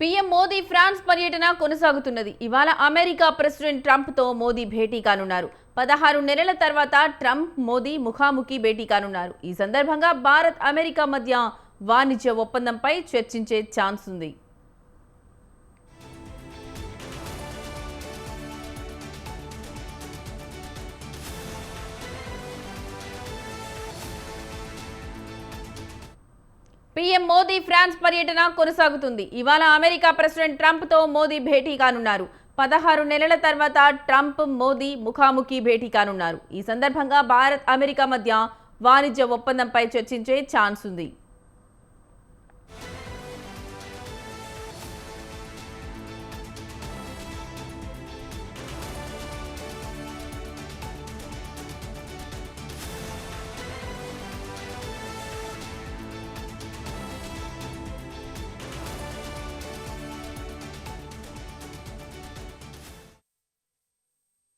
PM Modi France పర్యటన కొనసాగుతున్నది. ఇవాళ అమెరికా ప్రెసిడెంట్ ట్రంప్తో మోదీ భేటీ కానున్నారు. 16 నెలల తర్వాత ట్రంప్ మోదీ ముఖాముఖి భేటీ కానున్నారు. ఈ సందర్భంగా భారత్ అమెరికా మధ్య వాణిజ్య ఒప్పందంపై చర్చించే ఛాన్స్ ఉంది. పీఎం మోదీ ఫ్రాన్స్ పర్యటన కొనసాగుతుంది. ఇవాళ అమెరికా ప్రెసిడెంట్ ట్రంప్తో మోదీ భేటీ కానున్నారు. 16 నెలల తర్వాత ట్రంప్ మోదీ ముఖాముఖి భేటీ కానున్నారు. ఈ సందర్భంగా భారత్ అమెరికా మధ్య వాణిజ్య ఒప్పందంపై చర్చించే ఛాన్స్ ఉంది.